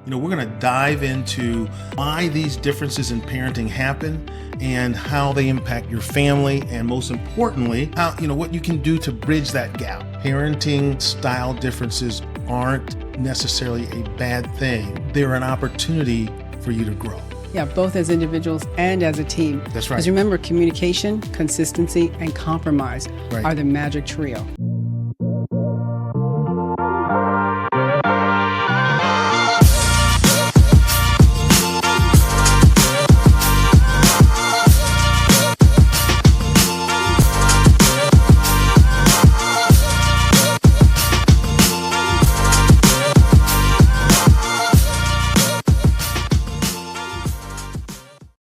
We're going to dive into why these differences in parenting happen and how they impact your family, and most importantly, how, what you can do to bridge that gap. Parenting style differences aren't necessarily a bad thing. They're an opportunity for you to grow. Yeah, both as individuals and as a team. That's right. Because remember, communication, consistency, and compromise are the magic trio.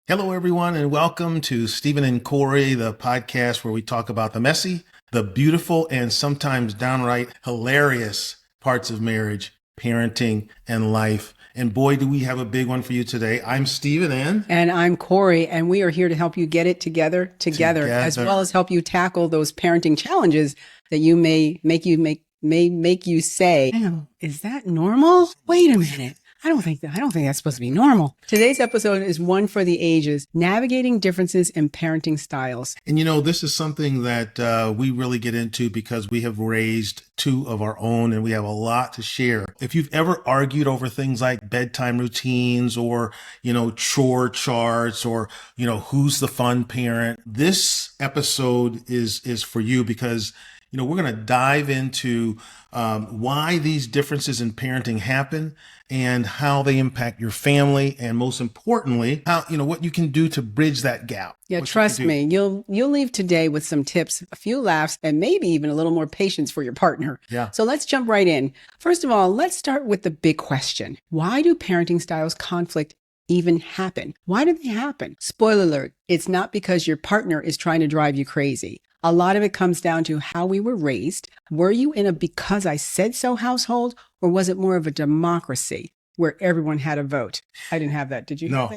Hello, everyone, and welcome to Stephen and Corey, the podcast where we talk about the messy, the beautiful, and sometimes downright hilarious parts of marriage, parenting, and life. And boy, do we have a big one for you today. I'm Stephen and I'm Corey, and we are here to help you get it together, as well as help you tackle those parenting challenges that may make you say, "Damn, is that normal? Wait a minute. I don't think that's supposed to be normal." Today's episode is one for the ages, navigating differences in parenting styles. And this is something that we really get into because we have raised two of our own and we have a lot to share. If you've ever argued over things like bedtime routines or, chore charts or, who's the fun parent, this episode is for you because we're going to dive into why these differences in parenting happen and how they impact your family, and most importantly, how what you can do to bridge that gap. Yeah, trust me, you'll leave today with some tips, a few laughs, and maybe even a little more patience for your partner. Yeah. So let's jump right in. First of all, let's start with the big question: why do parenting styles conflict even happen? Why do they happen? Spoiler alert: it's not because your partner is trying to drive you crazy. A lot of it comes down to how we were raised. Were you in a because I said so household, or was it more of a democracy where everyone had a vote? I didn't have that. Did you? No,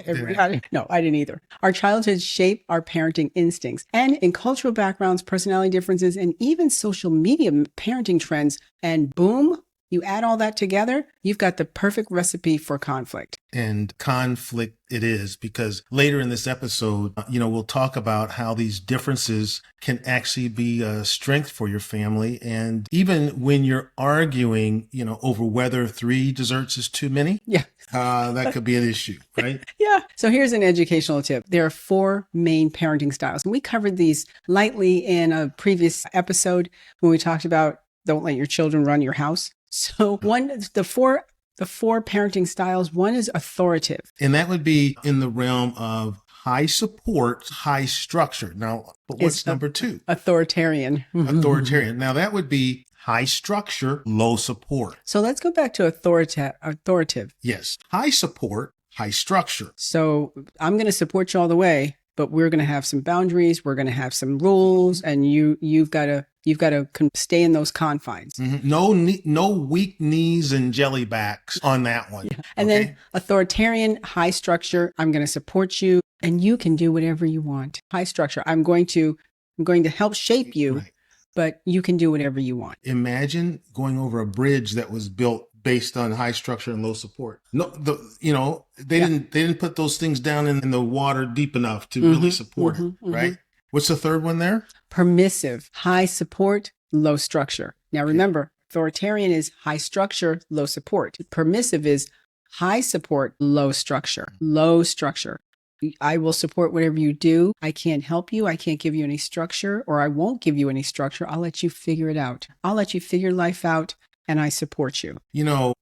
No, I didn't either. Our childhood shape our parenting instincts, and in cultural backgrounds, personality differences, and even social media parenting trends. And boom, you add all that together, you've got the perfect recipe for conflict. And conflict it is, because later in this episode, we'll talk about how these differences can actually be a strength for your family. And even when you're arguing, over whether 3 desserts is too many, that could be an issue, right? Yeah. So here's an educational tip. There are 4 main parenting styles. And we covered these lightly in a previous episode when we talked about don't let your children run your house. So the four parenting styles, one is authoritative. And that would be in the realm of high support, high structure. Now, but what's number 2? Authoritarian. Authoritarian. Now that would be high structure, low support. So let's go back to authoritative. Yes. High support, high structure. So I'm going to support you all the way, but we're going to have some boundaries. We're going to have some rules, and you've got to stay in those confines. Mm-hmm. No weak knees and jelly backs on that one. Yeah. And then authoritarian, high structure. I'm going to support you, and you can do whatever you want. High structure. I'm going to help shape you, but you can do whatever you want. Imagine going over a bridge that was built based on high structure and low support. No, they didn't put those things down in the water deep enough to really support it, right? What's the third one there? Permissive, high support, low structure. Now remember, authoritarian is high structure, low support. Permissive is high support, low structure. Low structure. I will support whatever you do. I can't help you. I can't give you any structure, or I won't give you any structure. I'll let you figure it out. I'll let you figure life out, and I support you.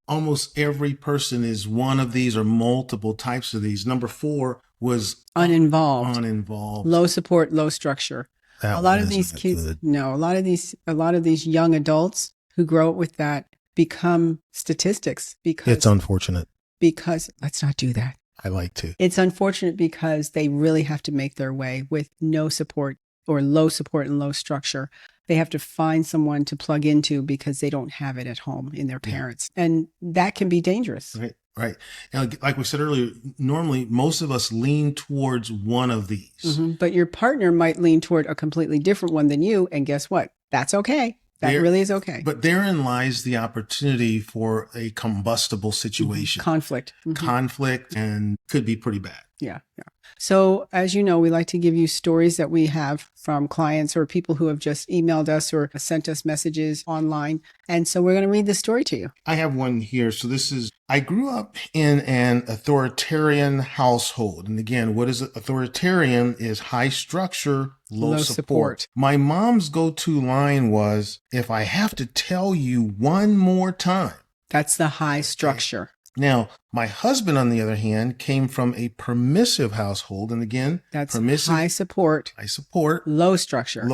Almost every person is one of these or multiple types of these. Number 4 was uninvolved. Low support, low structure. A lot of these kids, a lot of these young adults who grow up with that become statistics because it's unfortunate. Because let's not do that. I like to. It's unfortunate because they really have to make their way with no support or low support and low structure. They have to find someone to plug into because they don't have it at home in their parents. And that can be dangerous. Right. And like we said earlier, normally most of us lean towards one of these. But your partner might lean toward a completely different one than you. And guess what? That's okay. That really is okay. But therein lies the opportunity for a combustible situation, Conflict. conflict, and could be pretty bad. Yeah. So as you know, we like to give you stories that we have from clients or people who have just emailed us or sent us messages online. And so we're going to read the story to you. I have one here. So I grew up in an authoritarian household. And again, what is authoritarian is high structure, low support. My mom's go-to line was, if I have to tell you one more time. That's the high structure. Now, my husband, on the other hand, came from a permissive household. And again, that's permissive, high support, low structure.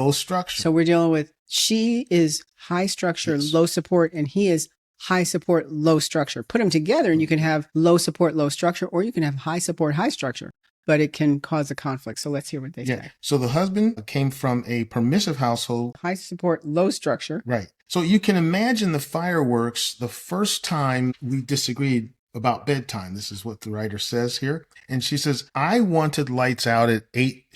So we're dealing with, she is high structure, yes, low support, and he is high support, low structure. Put them together and you can have low support, low structure, or you can have high support, high structure, but it can cause a conflict. So let's hear what they say. So the husband came from a permissive household. High support, low structure. Right. So you can imagine the fireworks the first time we disagreed about bedtime. This is what the writer says here. And she says, I wanted lights out at 8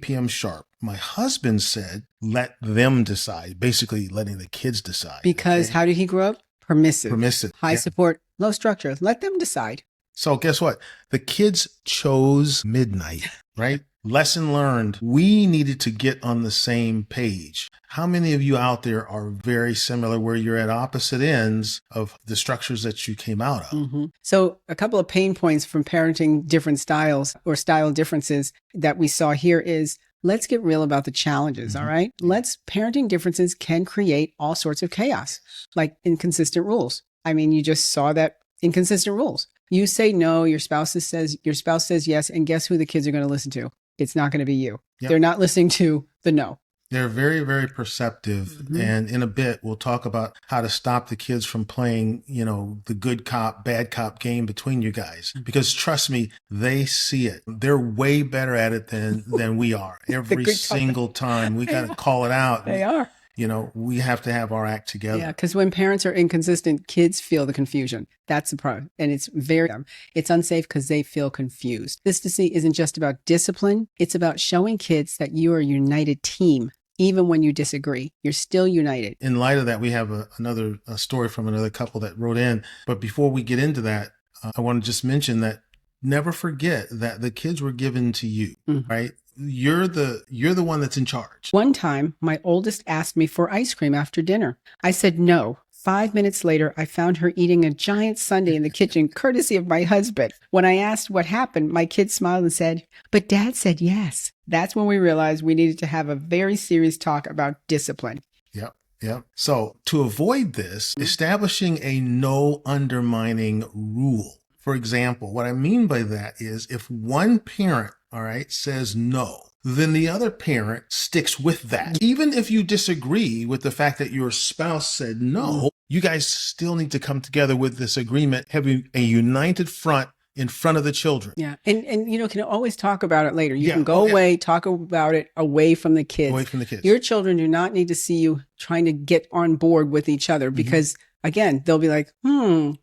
p.m. sharp. My husband said, let them decide, basically letting the kids decide. Because how did he grow up? Permissive. High support, low structure. Let them decide. So guess what? The kids chose midnight, right? Lesson learned. We needed to get on the same page. How many of you out there are very similar where you're at opposite ends of the structures that you came out of? So a couple of pain points from parenting different styles or style differences that we saw here is, let's get real about the challenges. All right. Parenting differences can create all sorts of chaos, like inconsistent rules. I mean, you just saw that inconsistent rules. You say no, your spouse says yes, and guess who the kids are going to listen to? It's not going to be you. They're not listening to the no. They're very, very perceptive. And in a bit, we'll talk about how to stop the kids from playing, the good cop, bad cop game between you guys. Because trust me, they see it. They're way better at it than we are. Every single time we got to call it out. They are. We have to have our act together. Yeah, because when parents are inconsistent, kids feel the confusion. That's the problem. And it's unsafe because they feel confused. Consistency isn't just about discipline. It's about showing kids that you are a united team. Even when you disagree, you're still united. In light of that, we have another story from another couple that wrote in. But before we get into that, I want to just mention that never forget that the kids were given to you, right? You're the one that's in charge. One time, my oldest asked me for ice cream after dinner. I said no. 5 minutes later, I found her eating a giant sundae in the kitchen, courtesy of my husband. When I asked what happened, my kid smiled and said, but Dad said yes. That's when we realized we needed to have a very serious talk about discipline. Yep. So to avoid this, establishing a no undermining rule. For example, what I mean by that is if one parent, says no, then the other parent sticks with that. Even if you disagree with the fact that your spouse said no, you guys still need to come together with this agreement, having a united front in front of the children. Yeah. And can always talk about it later. You can go away, talk about it away from the kids. Away from the kids. Your children do not need to see you trying to get on board with each other because again, they'll be like,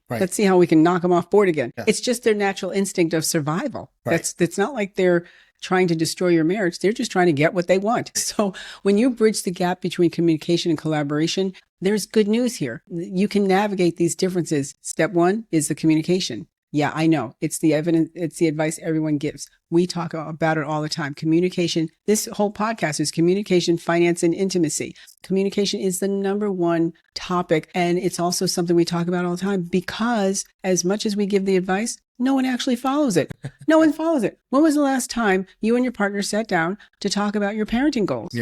let's see how we can knock them off board again. Yeah. It's just their natural instinct of survival. Right. It's not like they're trying to destroy your marriage. They're just trying to get what they want. So when you bridge the gap between communication and collaboration, there's good news here. You can navigate these differences. Step one is the communication. Yeah, I know. It's the evidence. It's the advice everyone gives. We talk about it all the time. Communication. This whole podcast is communication, finance, and intimacy. Communication is the number one topic. And it's also something we talk about all the time because as much as we give the advice, no one actually follows it. No one follows it. When was the last time you and your partner sat down to talk about your parenting goals?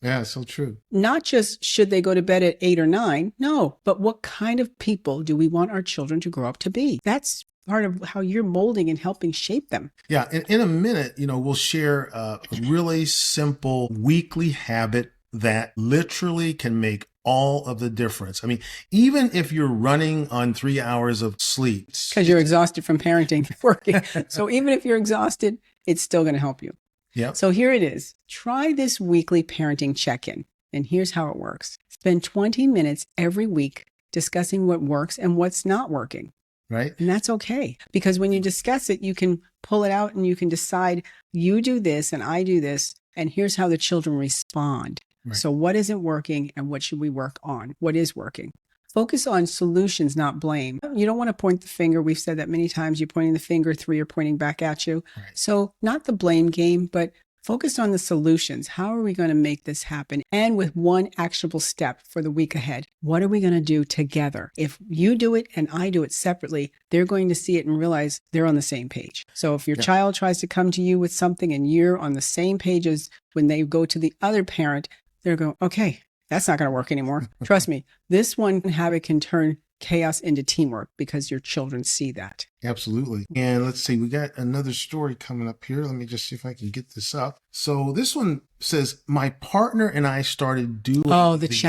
Yeah, so true. Not just should they go to bed at 8 or 9? No, but what kind of people do we want our children to grow up to be? That's part of how you're molding and helping shape them. Yeah. In a minute, we'll share a really simple weekly habit that literally can make all of the difference. I mean, even if you're running on 3 hours of sleep. Because you're exhausted from parenting, working. So even if you're exhausted, it's still going to help you. Yeah. So here it is. Try this weekly parenting check-in. And here's how it works. Spend 20 minutes every week discussing what works and what's not working. Right. And that's okay. Because when you discuss it, you can pull it out and you can decide you do this and I do this. And here's how the children respond. Right. So what isn't working and what should we work on? What is working? Focus on solutions, not blame. You don't want to point the finger. We've said that many times. You're pointing the finger, three are pointing back at you. Right. So not the blame game, but focus on the solutions. How are we going to make this happen? And with one actionable step for the week ahead, what are we going to do together? If you do it and I do it separately, they're going to see it and realize they're on the same page. So if your child tries to come to you with something and you're on the same page as when they go to the other parent, they're going, okay, that's not going to work anymore. Trust me, this one habit can turn chaos into teamwork because your children see that. Absolutely. And let's see, we got another story coming up here. Let me just see if I can get this up. So this one says, my partner and I started doing the these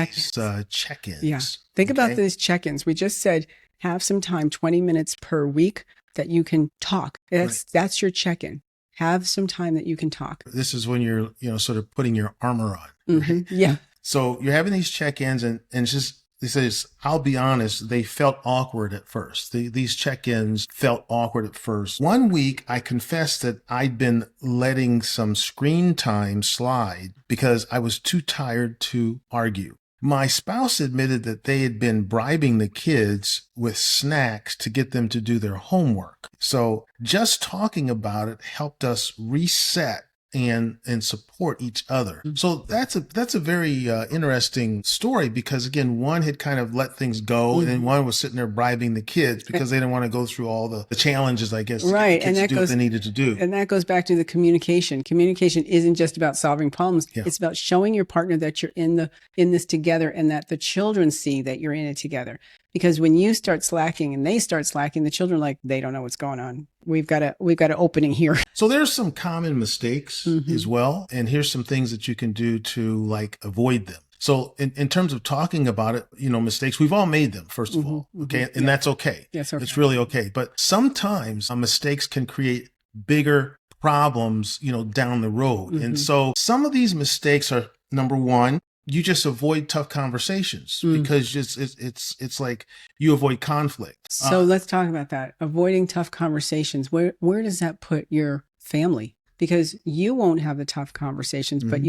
check-ins. Yeah. Think about these check-ins. We just said, have some time, 20 minutes per week that you can talk. That's your check-in. Have some time that you can talk. This is when you're, sort of putting your armor on. Mm-hmm. Right? Yeah. So you're having these check-ins and it's just, it says, I'll be honest, they felt awkward at first. These check-ins felt awkward at first. One week, I confessed that I'd been letting some screen time slide because I was too tired to argue. My spouse admitted that they had been bribing the kids with snacks to get them to do their homework. So just talking about it helped us reset and support each other. So that's a very interesting story because again, one had kind of let things go and one was sitting there bribing the kids because they didn't want to go through all the challenges, I guess, right. And that goes, what they needed to do. And that goes back to the communication. Communication isn't just about solving problems. Yeah. It's about showing your partner that you're in this together and that the children see that you're in it together. Because when you start slacking and they start slacking, the children they don't know what's going on. We've got an opening here. So there's some common mistakes as well. And here's some things that you can do to avoid them. So in terms of talking about it, mistakes, we've all made them, first of all. Okay. And that's okay. Yes, okay. It's really okay. But sometimes mistakes can create bigger problems, down the road. And so some of these mistakes are, number one, you just avoid tough conversations because it's like you avoid conflict. So let's talk about that. Avoiding tough conversations. Where does that put your family? Because you won't have the tough conversations, but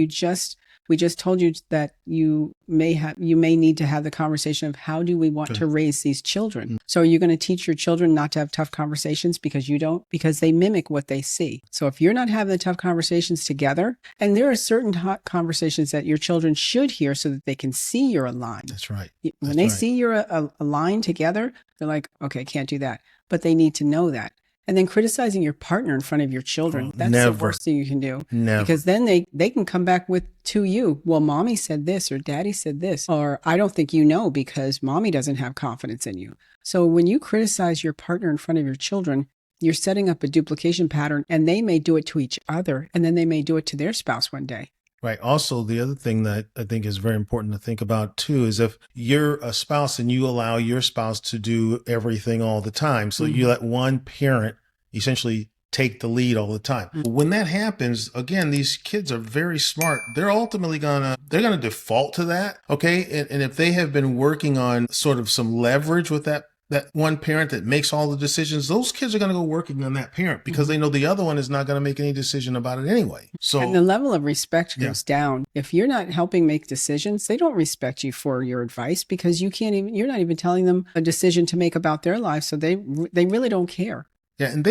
we just told you that you may need to have the conversation of how do we want to raise these children. So are you going to teach your children not to have tough conversations because you don't? Because they mimic what they see. So if you're not having the tough conversations together, and there are certain conversations that your children should hear so that they can see you're aligned. That's right. When they see you're aligned together, they're like, okay, can't do that. But they need to know that. And then criticizing your partner in front of your children, that's the worst thing you can do. Never. Because then they can come back to you, well, mommy said this or daddy said this, or I don't think you know because mommy doesn't have confidence in you. So when you criticize your partner in front of your children, you're setting up a duplication pattern and they may do it to each other and then they may do it to their spouse one day. Right. Also, the other thing that I think is very important to think about too is if you're a spouse and you allow your spouse to do everything all the time. So you let one parent essentially take the lead all the time. When that happens, again, these kids are very smart. They're ultimately they're going to default to that. Okay. And if they have been working on sort of some leverage with that one parent that makes all the decisions, those kids are going to go working on that parent because they know the other one is not going to make any decision about it anyway. So and the level of respect goes down. If you're not helping make decisions, they don't respect you for your advice because you're not even telling them a decision to make about their life. So they really don't care. Yeah. And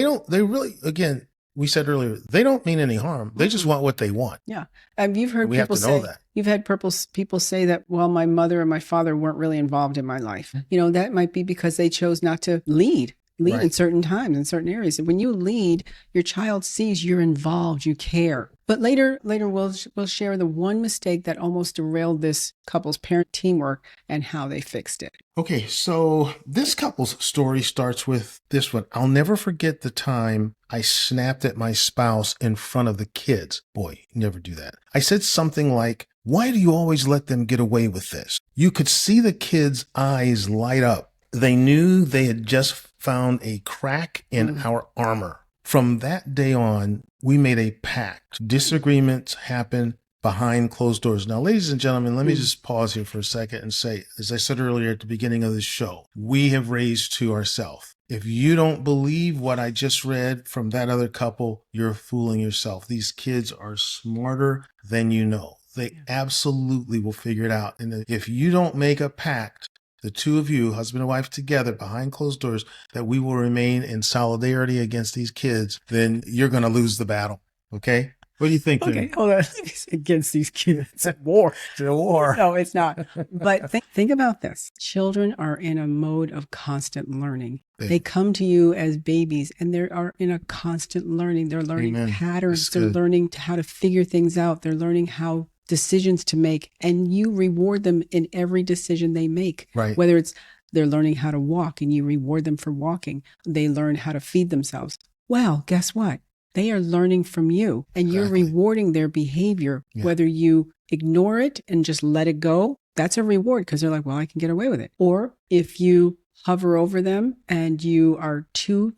again, we said earlier, they don't mean any harm. They just want what they want. Yeah. You've heard we people have to know that. You've had people say that, well, my mother and my father weren't really involved in my life. That might be because they chose not to lead right. in certain times, in certain areas. And when you lead, your child sees you're involved, you care. But later we'll share the one mistake that almost derailed this couple's parent teamwork and how they fixed it. Okay, so this couple's story starts with this one. I'll never forget the time I snapped at my spouse in front of the kids. Boy, you never do that. I said something like, why do you always let them get away with this? You could see the kids' eyes light up. They knew they had just found a crack in our armor. From that day on, we made a pact. Disagreements happen behind closed doors. Now, ladies and gentlemen, let me just pause here for a second and say, as I said earlier at the beginning of the show, we have raised two ourselves. If you don't believe what I just read from that other couple, you're fooling yourself. These kids are smarter than you know. They absolutely will figure it out. And if you don't make a pact, the two of you, husband and wife together behind closed doors, that we will remain in solidarity against these kids, then you're going to lose the battle. Okay? What do you think? Okay, Then? hold on. Against these kids. War. It's a war. No, it's not. But think about this. Children are in a mode of constant learning. They come to you as babies and they are in a constant learning. They're learning Amen. patterns. That's They're good. learning how to figure things out. They're learning how decisions to make. And you reward them in every decision they make. Right. Whether it's they're learning how to walk and you reward them for walking. They learn how to feed themselves. Well, guess what? They are learning from you and you're Exactly. rewarding their behavior, Yeah. whether you ignore it and just let it go. That's a reward because they're like, well, I can get away with it. Or if you hover over them and you are too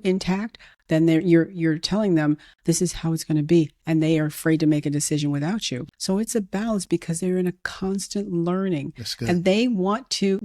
intact, then you're telling them this is how it's going to be. And they are afraid to make a decision without you. So it's a balance because they're in a constant learning. That's good. And they want you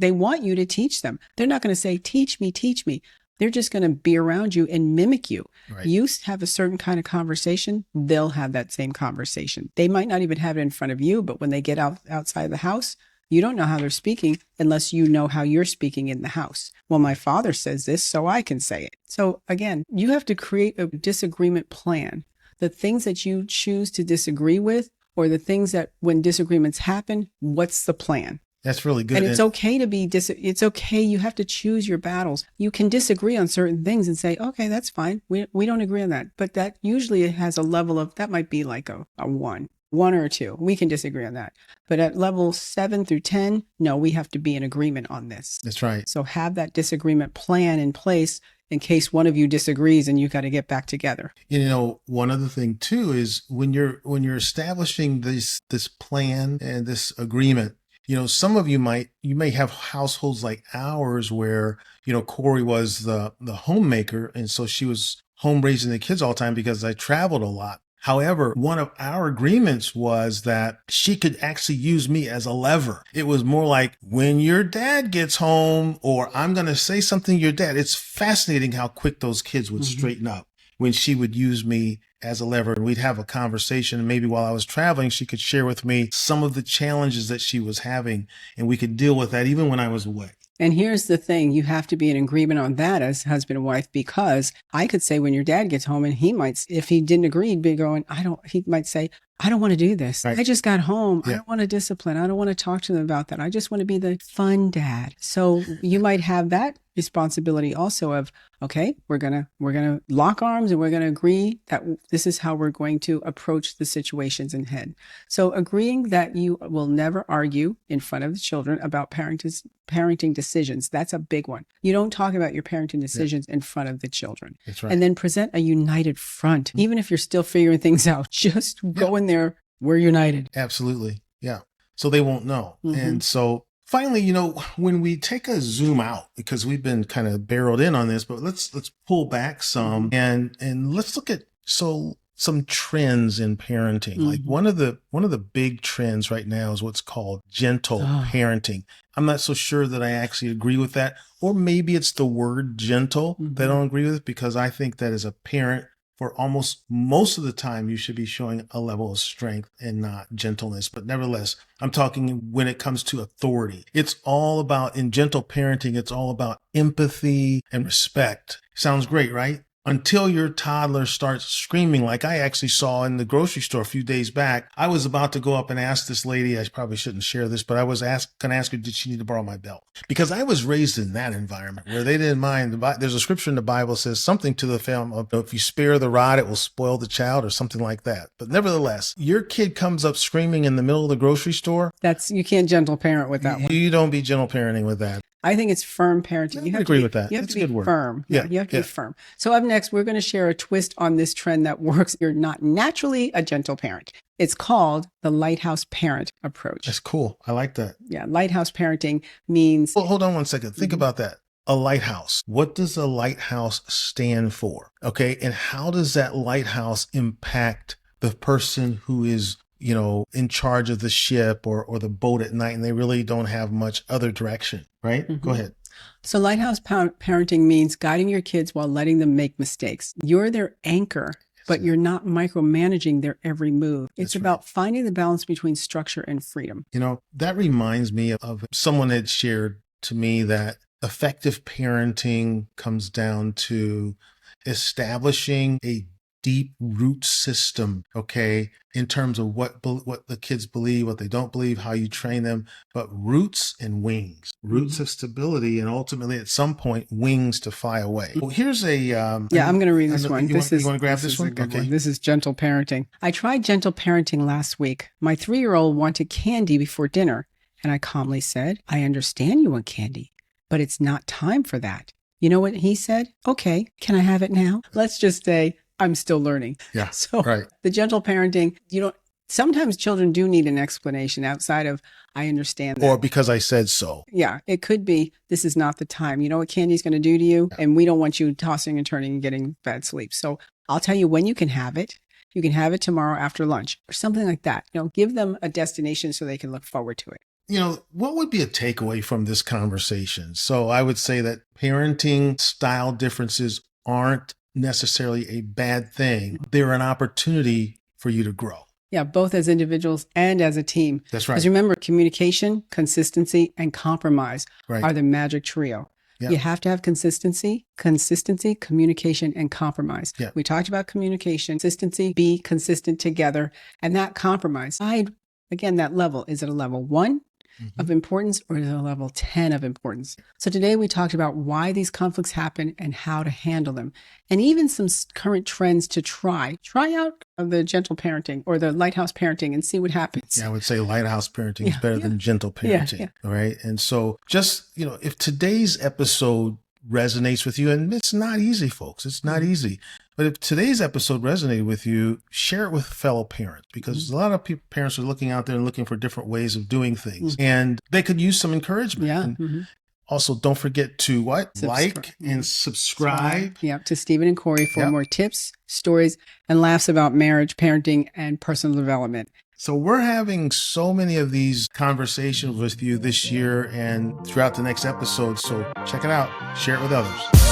to teach them. They're not going to say, teach me. They're just going to be around you and mimic you. Right. You have a certain kind of conversation, they'll have that same conversation. They might not even have it in front of you, but when they get outside the house, you don't know how they're speaking unless you know how you're speaking in the house. Well, my father says this, so I can say it. So again, you have to create a disagreement plan. The things that you choose to disagree with, or the things that when disagreements happen, what's the plan? That's really good. And it's okay to be, it's okay. You have to choose your battles. You can disagree on certain things and say, okay, that's fine. We don't agree on that. But that usually has a level of, that might be like a 1 or a 2. We can disagree on that. But at level 7 through 10, no, we have to be in agreement on this. That's right. So have that disagreement plan in place in case one of you disagrees and you got to get back together. You know, one other thing too is when you're establishing this plan and this agreement, you know, some of you may have households like ours where, you know, Corey was the homemaker. And so she was home raising the kids all the time because I traveled a lot. However, one of our agreements was that she could actually use me as a lever. It was more like when your dad gets home, or I'm going to say something to your dad. It's fascinating how quick those kids would straighten up when she would use me as a lever, and we'd have a conversation. And maybe while I was traveling, she could share with me some of the challenges that she was having, and we could deal with that even when I was away. And here's the thing, you have to be in agreement on that as husband and wife, because I could say when your dad gets home and he might, if he didn't agree, he'd be going, he might say, I don't want to do this. Right. I just got home. Yeah. I don't want to discipline. I don't want to talk to them about that. I just want to be the fun dad. So you might have that responsibility also of, okay, we're going to lock arms and we're going to agree that this is how we're going to approach the situations in head. So agreeing that you will never argue in front of the children about parenting decisions. That's a big one. You don't talk about your parenting decisions in front of the children. That's right. And then present a united front. Even if you're still figuring things out, just go in there. We're united. Absolutely. Yeah. So they won't know. Mhm. And so finally, you know, when we take a zoom out, because we've been kind of barreled in on this, but let's pull back some and let's look at some trends in parenting. Like one of the big trends right now is what's called gentle parenting. I'm not so sure that I actually agree with that, or maybe it's the word gentle that I don't agree with, because I think that as a parent, for almost most of the time, you should be showing a level of strength and not gentleness. But nevertheless, I'm talking when it comes to authority. It's all about, in gentle parenting, it's all about empathy and respect. Sounds great, right? Until your toddler starts screaming, like I actually saw in the grocery store a few days back. I was about to go up and ask this lady, I probably shouldn't share this, but I was going to ask her, did she need to borrow my belt? Because I was raised in that environment where they didn't mind. There's a scripture in the Bible that says something to the film of, if you spare the rod, it will spoil the child, or something like that. But nevertheless, your kid comes up screaming in the middle of the grocery store. You can't gentle parent with that one. You don't be gentle parenting with that. I think it's firm parenting. I agree with that. You have That's to a be good word. firm. Yeah, You have to yeah. be firm. So up next, we're going to share a twist on this trend that works. You're not naturally a gentle parent. It's called the lighthouse parent approach. That's cool. I like that. Yeah. Lighthouse parenting means, Well, hold on one second. Think about that. A lighthouse. What does a lighthouse stand for? Okay. And how does that lighthouse impact the person who is, you know, in charge of the ship or the boat at night, and they really don't have much other direction, right? Go ahead. so lighthouse parenting means guiding your kids while letting them make mistakes. You're their anchor but you're not micromanaging their every move. It's That's right. about finding the balance between structure and freedom. You know, that reminds me of someone had shared to me that effective parenting comes down to establishing a deep root system, okay, in terms of what the kids believe, what they don't believe, how you train them, but roots and wings, roots of stability, and ultimately at some point wings to fly away. Well, here's a Yeah, I'm going to read this one. You want to grab this one? A good Okay. one. This is gentle parenting. I tried gentle parenting last week. My 3-year-old wanted candy before dinner, and I calmly said, I understand you want candy, but it's not time for that. You know what he said? Okay, can I have it now? Let's just say I'm still learning. Yeah. So Right. the gentle parenting, sometimes children do need an explanation outside of, I understand that. Or because I said so. Yeah, it could be, this is not the time. You know what candy's going to do to you? Yeah. And we don't want you tossing and turning and getting bad sleep. So I'll tell you when you can have it. You can have it tomorrow after lunch or something like that. Give them a destination so they can look forward to it. What would be a takeaway from this conversation? So I would say that parenting style differences aren't necessarily a bad thing. They're an opportunity for you to grow. Yeah, both as individuals and as a team. That's right. Because remember, communication, consistency, and compromise Right. are the magic trio. Yeah. You have to have consistency, communication, and compromise. Yeah. We talked about communication, consistency, be consistent together, and that compromise. Again, that level, is it a level 1 of importance or is it a level 10 of importance? So today we talked about why these conflicts happen and how to handle them, and even some current trends to try out the gentle parenting or the lighthouse parenting and see what happens. Yeah, I would say lighthouse parenting is better than gentle Yeah, parenting. All right. And so just, if today's episode resonates with you, and it's not easy, folks, it's not easy. But if today's episode resonated with you, share it with fellow parents, because a lot of parents are looking out there and looking for different ways of doing things, and they could use some encouragement. Yeah. And also, don't forget to Subscribe. like and subscribe. Yep, to Stephen and Corey for Yep. more tips, stories, and laughs about marriage, parenting, and personal development. So we're having so many of these conversations with you this year and throughout the next episode. So check it out. Share it with others.